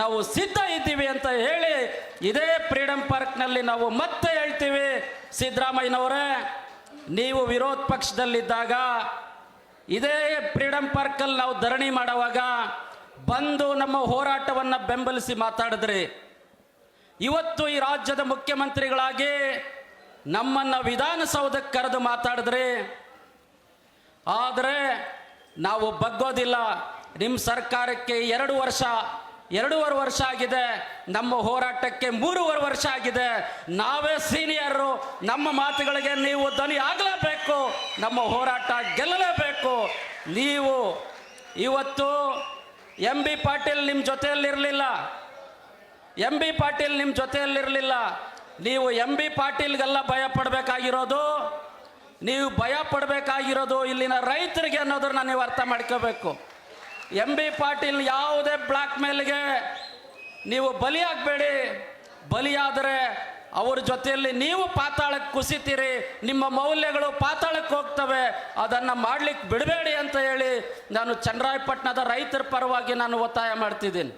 ನಾವು ಸಿದ್ಧ ಇದ್ದೀವಿ ಅಂತ ಹೇಳಿ ಇದೇ ಫ್ರೀಡಂ ಪಾರ್ಕ್ನಲ್ಲಿ ನಾವು ಮತ್ತೆ ಹೇಳ್ತೀವಿ, ಸಿದ್ದರಾಮಯ್ಯನವರೇ, ನೀವು ವಿರೋಧ ಪಕ್ಷದಲ್ಲಿದ್ದಾಗ ಇದೇ ಫ್ರೀಡಂ ಪಾರ್ಕಲ್ಲಿ ನಾವು ಧರಣಿ ಮಾಡುವಾಗ ಬಂದು ನಮ್ಮ ಹೋರಾಟವನ್ನು ಬೆಂಬಲಿಸಿ ಮಾತಾಡಿದ್ರಿ. ಇವತ್ತು ಈ ರಾಜ್ಯದ ಮುಖ್ಯಮಂತ್ರಿಗಳಾಗಿ ನಮ್ಮನ್ನು ವಿಧಾನಸೌಧಕ್ಕೆ ಕರೆದು ಮಾತಾಡಿದ್ರಿ. ಆದರೆ ನಾವು ಬಗ್ಗೋದಿಲ್ಲ. ನಿಮ್ಮ ಸರ್ಕಾರಕ್ಕೆ 2.5 ವರ್ಷ ಆಗಿದೆ, ನಮ್ಮ ಹೋರಾಟಕ್ಕೆ 3.5 ವರ್ಷ ಆಗಿದೆ. ನಾವೇ ಸೀನಿಯರು, ನಮ್ಮ ಮಾತುಗಳಿಗೆ ನೀವು ಧ್ವನಿ ಆಗಲೇಬೇಕು, ನಮ್ಮ ಹೋರಾಟ ಗೆಲ್ಲಲೇಬೇಕು. ನೀವು ಇವತ್ತು MB ಪಾಟೀಲ್ ನಿಮ್ಮ ಜೊತೆಯಲ್ಲಿರಲಿಲ್ಲ, ನೀವು MB ಪಾಟೀಲ್ಗೆಲ್ಲ ಭಯ ಪಡಬೇಕಾಗಿರೋದು, ಇಲ್ಲಿನ ರೈತರಿಗೆ ಅನ್ನೋದನ್ನ ನೀವು ಅರ್ಥ ಮಾಡ್ಕೋಬೇಕು. MB ಪಾಟೀಲ್ ಯಾವುದೇ ಬ್ಲಾಕ್ ಮೇಲ್ಗೆ ನೀವು ಬಲಿಯಾಗಬೇಡಿ. ಬಲಿಯಾದರೆ ಅವ್ರ ಜೊತೆಯಲ್ಲಿ ನೀವು ಪಾತಾಳಕ್ಕೆ ಕುಸಿತೀರಿ, ನಿಮ್ಮ ಮೌಲ್ಯಗಳು ಪಾತಾಳಕ್ಕೆ ಹೋಗ್ತವೆ. ಅದನ್ನು ಮಾಡ್ಲಿಕ್ಕೆ ಬಿಡಬೇಡಿ ಅಂತ ಹೇಳಿ ನಾನು ಚನ್ನರಾಯಪಟ್ಟಣದ ರೈತರ ಪರವಾಗಿ ನಾನು ಒತ್ತಾಯ ಮಾಡ್ತಿದ್ದೀನಿ.